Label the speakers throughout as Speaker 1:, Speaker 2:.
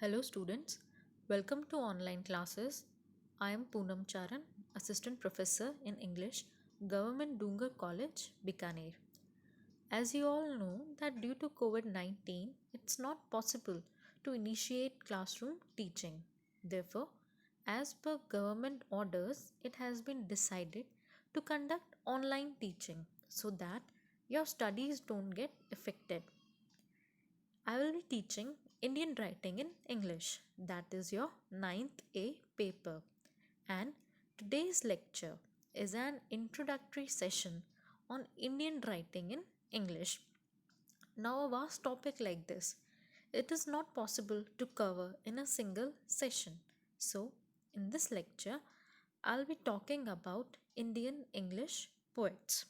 Speaker 1: Hello students, welcome to online classes. I am Poonam Charan, Assistant Professor in English, Government Dungar College, Bikaner. As you all know that due to COVID-19, it's not possible to initiate classroom teaching. Therefore, as per government orders, it has been decided to conduct online teaching so that your studies don't get affected. I will be teaching Indian writing in English. That is your ninth A paper. And today's lecture is an introductory session on Indian writing in English. Now, a vast topic like this, it is not possible to cover in a single session. So, in this lecture, I'll be talking about Indian English poets.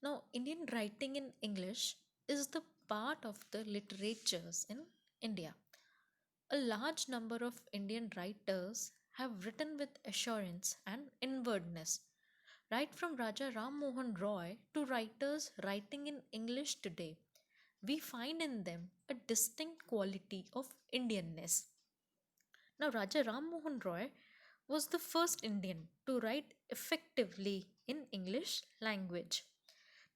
Speaker 1: Now, Indian writing in English is the part of the literatures in India. A large number of Indian writers have written with assurance and inwardness. Right from Raja Ram Mohan Roy to writers writing in English today, we find in them a distinct quality of Indianness. Now, Raja Ram Mohan Roy was the first Indian to write effectively in English language.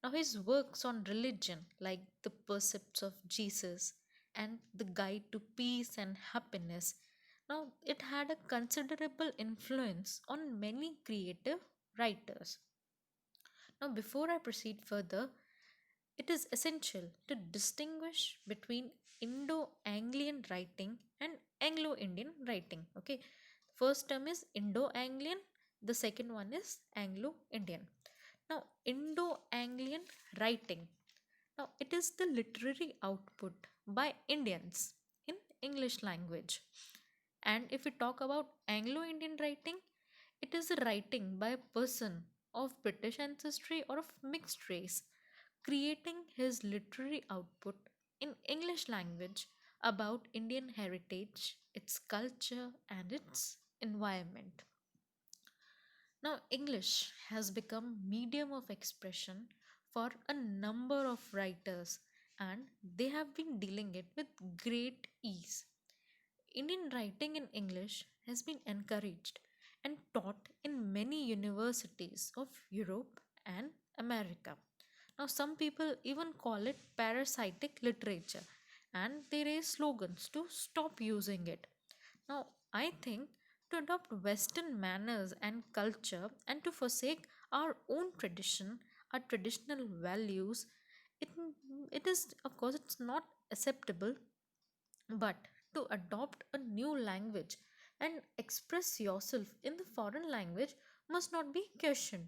Speaker 1: Now, his works on religion, like The Precepts of Jesus and The Guide to Peace and Happiness, now it had a considerable influence on many creative writers. Now, before I proceed further, it is essential to distinguish between Indo Anglian writing and Anglo Indian writing. Okay, first term is Indo Anglian, the second one is Anglo Indian. Now, Indo Anglian writing. Now, it is the literary output by Indians in English language. And if we talk about Anglo Indian writing, it is a writing by a person of British ancestry or of mixed race, creating his literary output in English language about Indian heritage, its culture, and its environment. Now, English has become medium of expression for a number of writers and they have been dealing it with great ease. Indian writing in English has been encouraged and taught in many universities of Europe and America. Now, some people even call it parasitic literature and they raise slogans to stop using it. Now, I think to adopt Western manners and culture and to forsake our own tradition, our traditional values, it, it is, of course, it's not acceptable, but to adopt a new language and express yourself in the foreign language must not be questioned.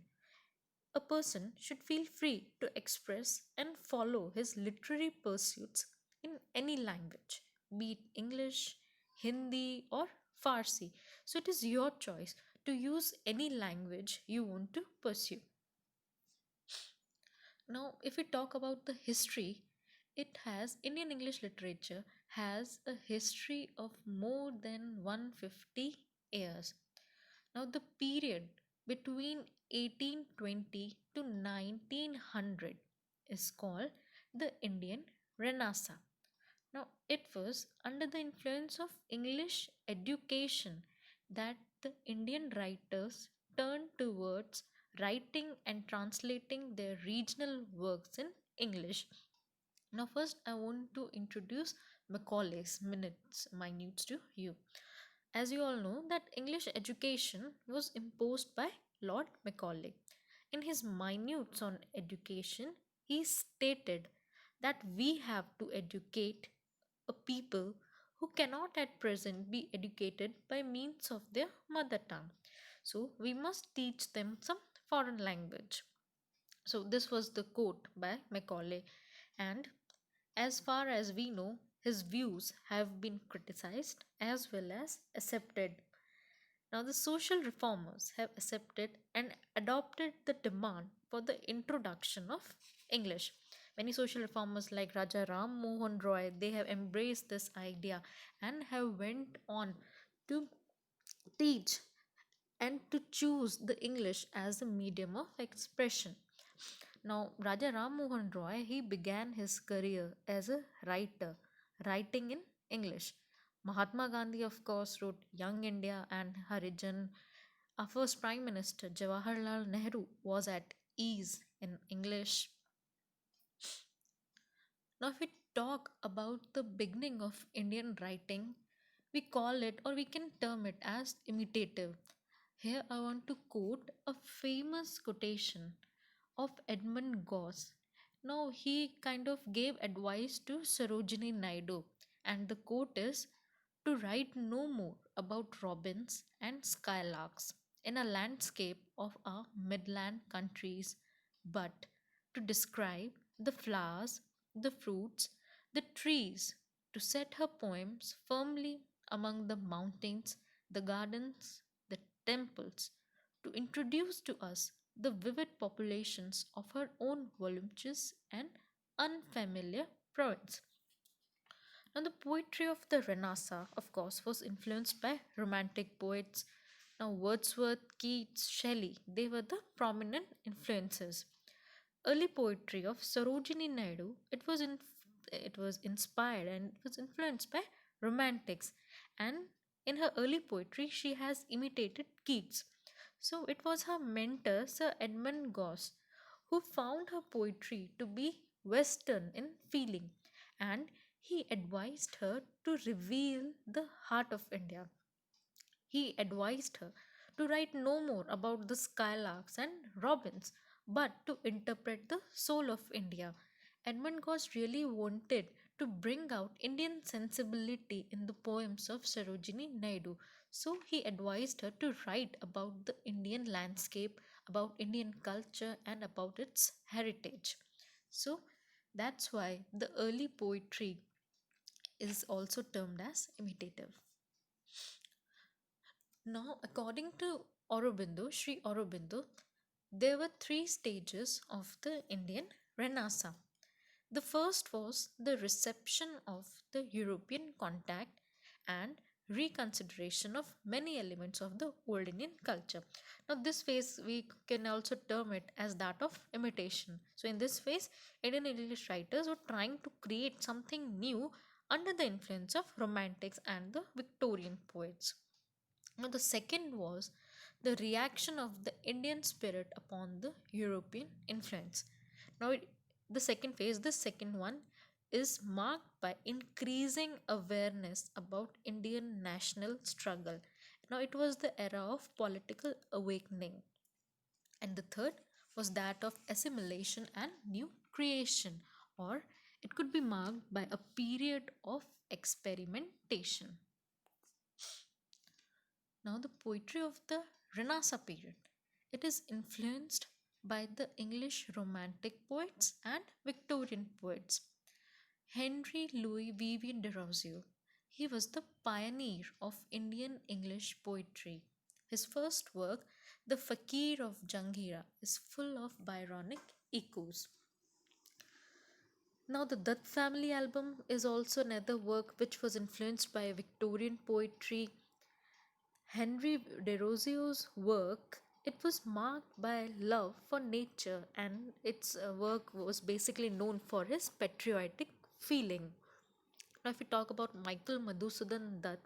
Speaker 1: A person should feel free to express and follow his literary pursuits in any language, be it English, Hindi, or Farsi. So it is your choice to use any language you want to pursue. Now, if we talk about the history, it has Indian English literature has a history of more than 150 years. Now, the period between 1820 to 1900 is called the Indian Renaissance. Now, it was under the influence of English education that the Indian writers turned towards writing and translating their regional works in English. Now, first, I want to introduce Macaulay's minutes to you. As you all know, that English education was imposed by Lord Macaulay. In his minutes on education, he stated that we have to educate a people who cannot at present be educated by means of their mother tongue. So, we must teach them some foreign language. So, this was the quote by Macaulay, and as far as we know, his views have been criticized as well as accepted. Now, the social reformers have accepted and adopted the demand for the introduction of English. Many social reformers like Raja Ram Mohan Roy, they have embraced this idea and have went on to teach and to choose the English as a medium of expression. Now, Raja Ram Mohan Roy, he began his career as a writer, writing in English. Mahatma Gandhi, of course, wrote Young India and Harijan. Our first Prime Minister, Jawaharlal Nehru, was at ease in English. Now, if we talk about the beginning of Indian writing, we call it or we can term it as imitative. Here, I want to quote a famous quotation of Edmund Goss. Now, he kind of gave advice to Sarojini Naidu, and the quote is to write no more about robins and skylarks in a landscape of our midland countries, but to describe the flowers, the fruits, the trees, to set her poems firmly among the mountains, the gardens, the temples, to introduce to us the vivid populations of her own voluptuous and unfamiliar province. Now, the poetry of the Renaissance, of course, was influenced by romantic poets. Now, Wordsworth, Keats, Shelley, they were the prominent influences. Early poetry of Sarojini Naidu, it was inspired and it was influenced by romantics. And in her early poetry, she has imitated Keats. So it was her mentor, Sir Edmund Gosse, who found her poetry to be Western in feeling, and he advised her to reveal the heart of India. He advised her to write no more about the skylarks and robins, but to interpret the soul of India. Edmund Goss really wanted to bring out Indian sensibility in the poems of Sarojini Naidu. So he advised her to write about the Indian landscape, about Indian culture, and about its heritage. So that's why the early poetry is also termed as imitative. Now, according to Aurobindo, Sri Aurobindo, there were three stages of the Indian Renaissance. The first was the reception of the European contact and reconsideration of many elements of the old Indian culture. Now, this phase we can also term it as that of imitation. So, in this phase, Indian English writers were trying to create something new under the influence of Romantics and the Victorian poets. Now, the second was the reaction of the Indian spirit upon the European influence. Now, the second phase, the second one, is marked by increasing awareness about Indian national struggle. Now, it was the era of political awakening. And the third was that of assimilation and new creation, or it could be marked by a period of experimentation. Now, the poetry of the Renaissance period, it is influenced by the English Romantic poets and Victorian poets. Henry Louis Vivian de Rousseau, he was the pioneer of Indian English poetry. His first work, The Fakir of Janghira, is full of Byronic echoes. Now, the Dutt Family album is also another work which was influenced by Victorian poetry. Henry Desrosiers' work, it was marked by love for nature, and its work was basically known for his patriotic feeling. Now, if we talk about Michael Madhusudan Dutt,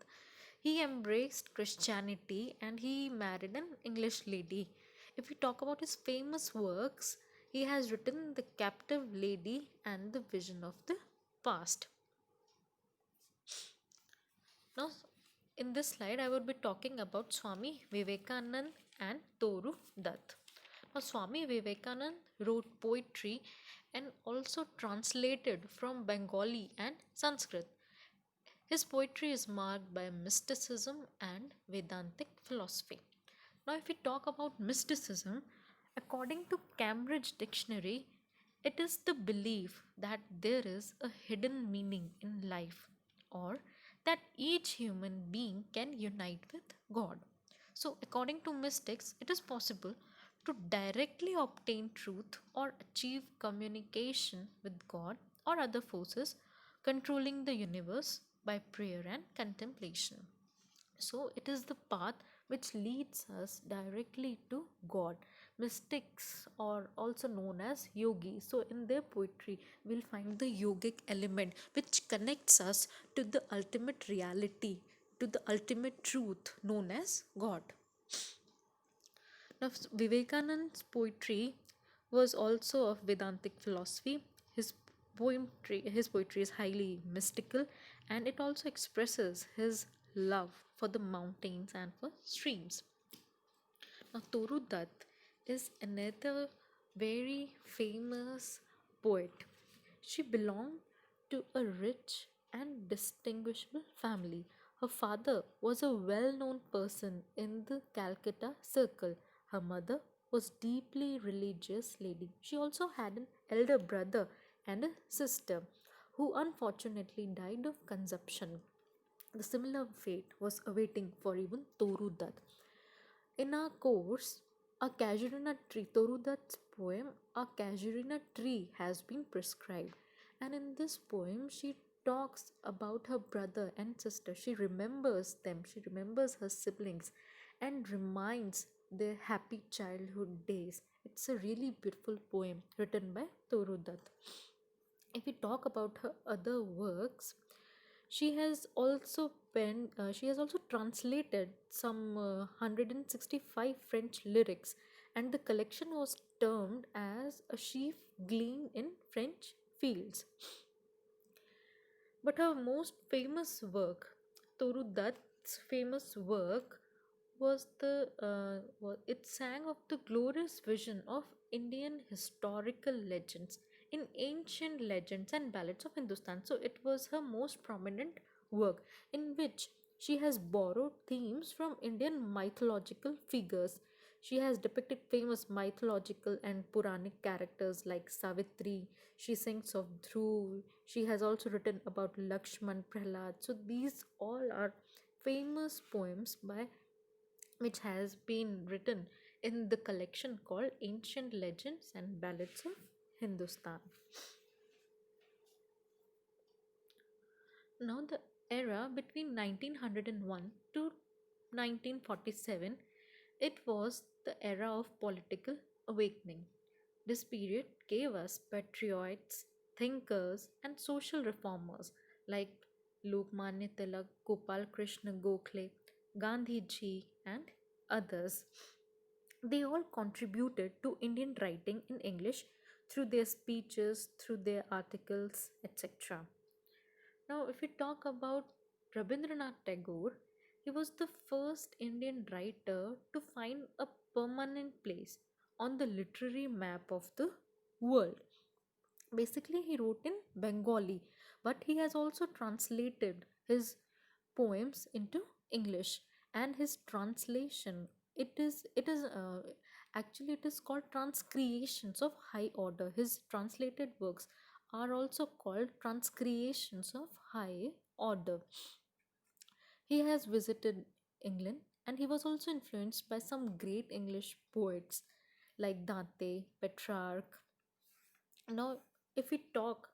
Speaker 1: he embraced Christianity and he married an English lady. If we talk about his famous works, he has written The Captive Lady and The Vision of the Past. Now, in this slide, I will be talking about Swami Vivekanand and Toru Dutt. Now, Swami Vivekanand wrote poetry and also translated from Bengali and Sanskrit. His poetry is marked by mysticism and Vedantic philosophy. Now, if we talk about mysticism, according to Cambridge Dictionary, it is the belief that there is a hidden meaning in life, or that each human being can unite with God. So, according to mystics, it is possible to directly obtain truth or achieve communication with God or other forces controlling the universe by prayer and contemplation. So, it is the path which leads us directly to God. mystics or also known as yogis. So in their poetry, we'll find the yogic element which connects us to the ultimate reality, to the ultimate truth known as God. Now, Vivekananda's poetry was also of Vedantic philosophy. His poetry is highly mystical, and it also expresses his love for the mountains and for streams. Now, Toru Dutt is another very famous poet. She belonged to a rich and distinguishable family. Her father was a well known person in the Calcutta circle. Her mother was deeply religious lady. She also had an elder brother and a sister who unfortunately died of consumption. The similar fate was awaiting for even Toru Dutt. In our course, a casuarina tree, Torudat's poem, a casuarina tree has been prescribed. And in this poem, she talks about her brother and sister. She remembers them, she remembers her siblings, and reminds their happy childhood days. It's a really beautiful poem written by Torudat. If we talk about her other works, she has also translated some 165 French lyrics, and the collection was termed as a sheaf gleaned in French fields. But her most famous work, Toru Dutt's famous work, it sang of the glorious vision of Indian historical legends in ancient legends and ballads of Hindustan. So it was her most prominent work in which she has borrowed themes from Indian mythological figures. She has depicted famous mythological and Puranic characters like Savitri. She sings of Dhruv. She has also written about Lakshman, Prahlad. So these all are famous poems by which has been written in the collection called Ancient Legends and Ballads of Hindustan. Now, the era between 1901 to 1947, it was the era of political awakening. This period gave us patriots, thinkers, and social reformers like Lokmanya Tilak, Gopal Krishna Gokhale, Gandhi Ji, and others. They all contributed to Indian writing in English through their speeches, through their articles, etc. Now, if we talk about Rabindranath Tagore, he was the first Indian writer to find a permanent place on the literary map of the world. Basically, he wrote in Bengali, but he has also translated his poems into English, and his translation, it is called transcreations of high order. His translated works are also called transcreations of high order. He has visited England, and he was also influenced by some great English poets like Dante, Petrarch. Now, if we talk,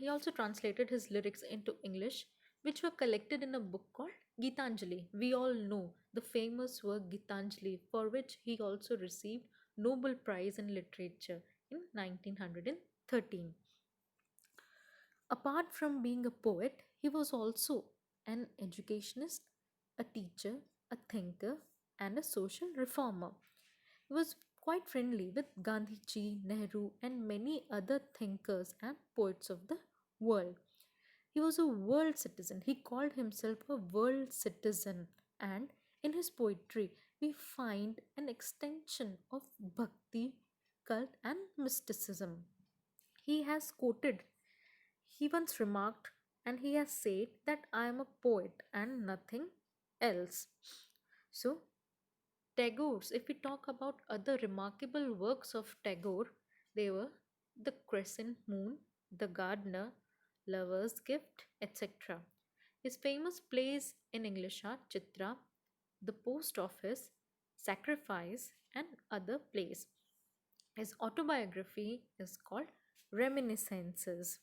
Speaker 1: he also translated his lyrics into English, which were collected in a book called Gitanjali. We all know the famous work Gitanjali, for which he also received Nobel Prize in Literature in 1913. Apart from being a poet, he was also an educationist, a teacher, a thinker, and a social reformer. He was quite friendly with Gandhiji, Nehru, and many other thinkers and poets of the world. He was a world citizen. He called himself a world citizen. And in his poetry, we find an extension of bhakti, cult, and mysticism. He has quoted, he once remarked, and he has said that I am a poet and nothing else. So, Tagore's, if we talk about other remarkable works of Tagore, they were The Crescent Moon, The Gardener, Lover's Gift, etc. His famous plays in English are Chitra, The Post Office, Sacrifice, and other plays. His autobiography is called Reminiscences.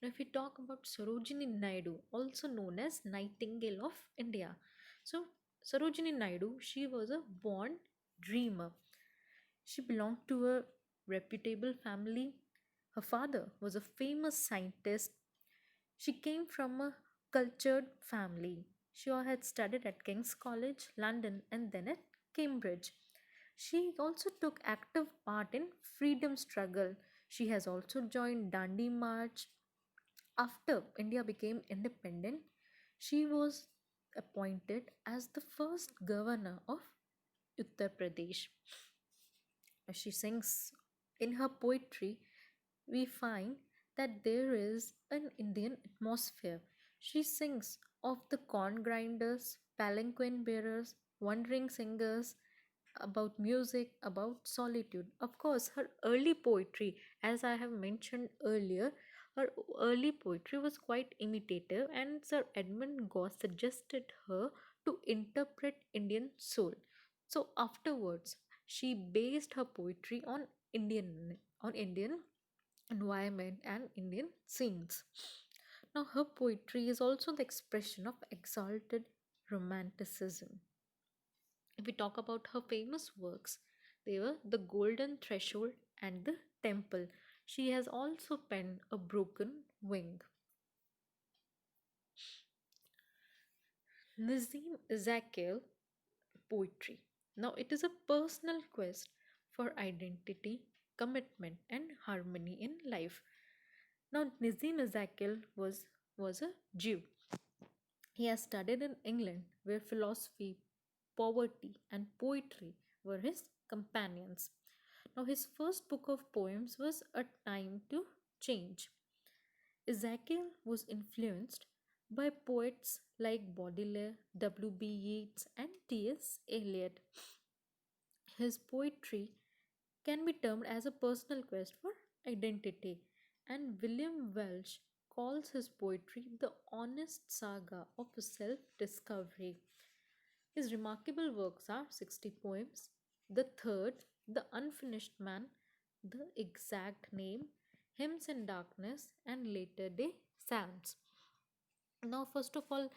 Speaker 1: Now, if we talk about Sarojini Naidu, also known as Nightingale of India, so Sarojini Naidu, she was a born dreamer. She belonged to a reputable family. Her father was a famous scientist. She came from a cultured family. She had studied at King's College, London, and then at Cambridge. She also took active part in freedom struggle. She has also joined Dandi March. After India became independent, she was appointed as the first governor of Uttar Pradesh. She sings in her poetry, we find that there is an Indian atmosphere. She sings of the corn grinders, palanquin bearers, wandering singers, about music, about solitude. Of course, her early poetry, as I have mentioned earlier, her early poetry was quite imitative, and Sir Edmund Goss suggested her to interpret Indian soul. So afterwards, she based her poetry on Indian environment and Indian scenes. Now, her poetry is also the expression of exalted romanticism. If we talk about her famous works, they were The Golden Threshold and The Temple. She has also penned A Broken Wing. Nazim Ezekiel poetry. Now, it is a personal quest for identity, commitment, and harmony in life. Now, Nazim Ezekiel was a Jew. He has studied in England, where philosophy, poverty, and poetry were his companions. Now, his first book of poems was A Time to Change. Ezekiel was influenced by poets like Baudelaire, W.B. Yeats, and T.S. Eliot. His poetry can be termed as a personal quest for identity, and William Welsh calls his poetry the honest saga of self discovery. His remarkable works are 60 poems, The Third, The Unfinished Man, The Exact Name, Hymns in Darkness, and Later Day Psalms. Now, first of all,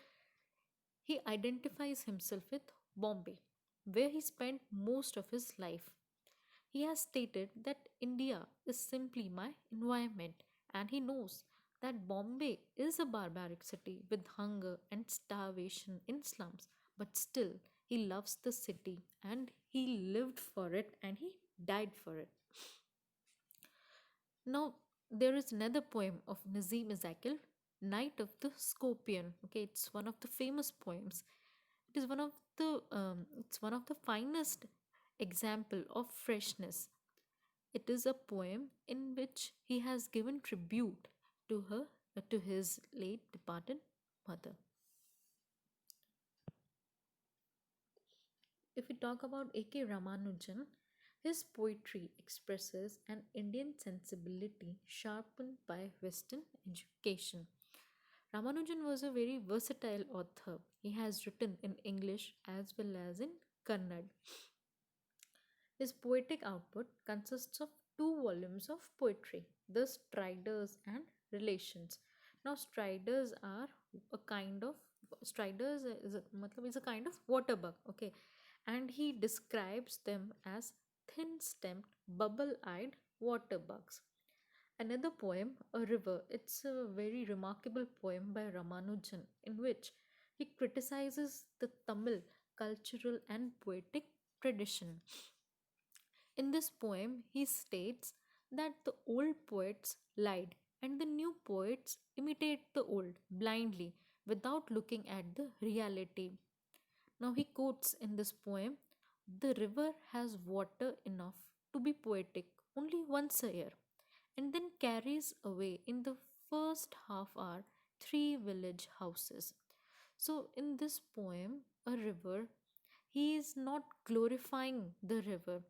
Speaker 1: he identifies himself with Bombay, where he spent most of his life. He has stated that India is simply my environment, and he knows that Bombay is a barbaric city with hunger and starvation in slums, but still he loves the city and he lived for it and he died for it. Now, there is another poem of Nazim Ezekiel, Night of the Scorpion. Okay, it's one of the famous poems. It is one of the finest example of freshness. It is a poem in which he has given tribute to his late departed mother. If we talk about A.K. Ramanujan, his poetry expresses an Indian sensibility sharpened by Western education. Ramanujan was a very versatile author. He has written in English as well as in Kannada. His poetic output consists of two volumes of poetry, The Striders and Relations. Now, striders are a kind of striders is a kind of water bug, okay, and he describes them as thin-stemmed, bubble-eyed water bugs. Another poem, A River, it's a very remarkable poem by Ramanujan in which he criticizes the Tamil cultural and poetic tradition. In this poem, he states that the old poets lied and the new poets imitate the old blindly without looking at the reality. Now, he quotes in this poem, the river has water enough to be poetic only once a year, and then carries away in the first half hour three village houses. So, in this poem, a river, he is not glorifying the river,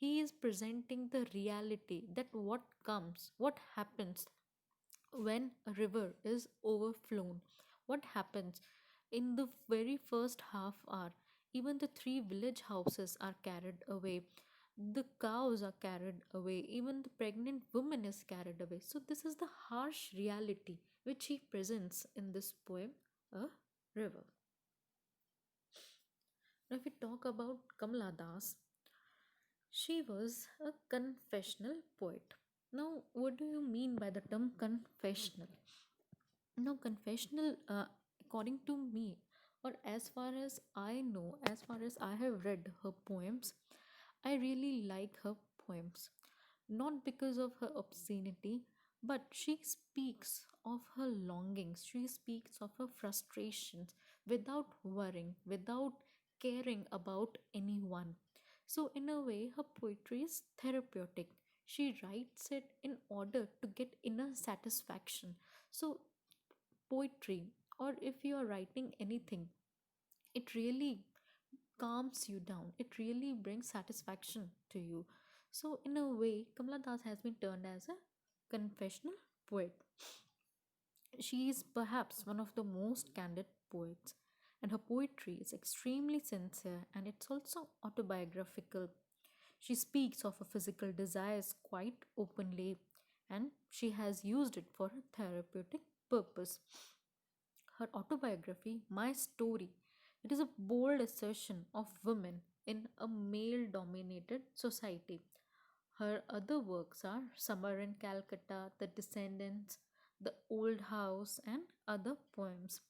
Speaker 1: he is presenting the reality that what happens when a river is overflown, what happens in the very first half hour. Even the three village houses are carried away, the cows are carried away, even the pregnant woman is carried away. So this is the harsh reality which he presents in this poem, A River. Now, if we talk about Kamala Das, she was a confessional poet. Now, what do you mean by the term confessional? Now, confessional, according to me, or as far as I know, as far as I have read her poems, I really like her poems. Not because of her obscenity, but she speaks of her longings, she speaks of her frustrations without worrying, without caring about anyone. So, in a way, her poetry is therapeutic. She writes it in order to get inner satisfaction. So, poetry, or if you are writing anything, it really calms you down, it really brings satisfaction to you. So in a way, Kamala Das has been turned as a confessional poet. She is perhaps one of the most candid poets, and her poetry is extremely sincere and it's also autobiographical. She speaks of her physical desires quite openly, and she has used it for a therapeutic purpose. Her autobiography, My Story, it is a bold assertion of women in a male dominated society. Her other works are Summer in Calcutta, The Descendants, The Old House, and other poems.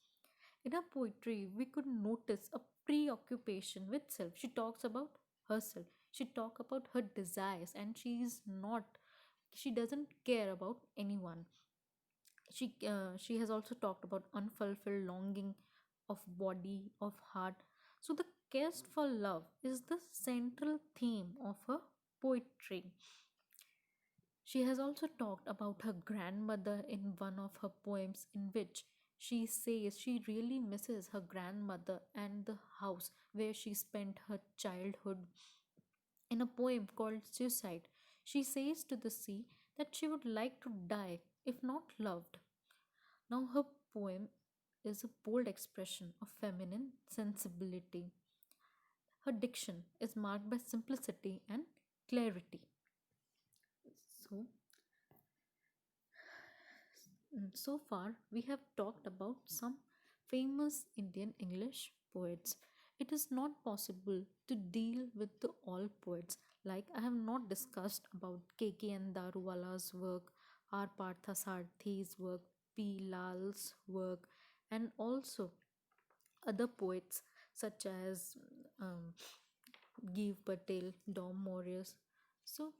Speaker 1: In her poetry, we could notice a preoccupation with self. She talks about herself, she talks about her desires, and she doesn't care about anyone. She has also talked about unfulfilled longing of body, of heart. So the quest for love is the central theme of her poetry. She has also talked about her grandmother in one of her poems, in which she says she really misses her grandmother and the house where she spent her childhood. In a poem called Suicide, she says to the sea that she would like to die if not loved. Now, her poem is a bold expression of feminine sensibility. Her diction is marked by simplicity and clarity. So, so far, we have talked about some famous Indian English poets. It is not possible to deal with the all poets. Like I have not discussed about K.K. and Daruwala's work, R. Parthasarthi's work, P. Lal's work, and also other poets such as um, Give Patel, Dom Morius. So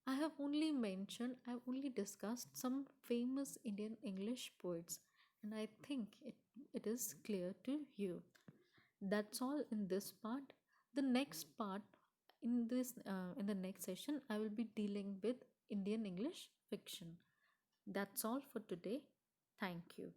Speaker 1: I've only discussed some famous Indian English poets, and I think it is clear to you. That's all in this part. The next part in the next session, I will be dealing with Indian English fiction. That's all for today. Thank you.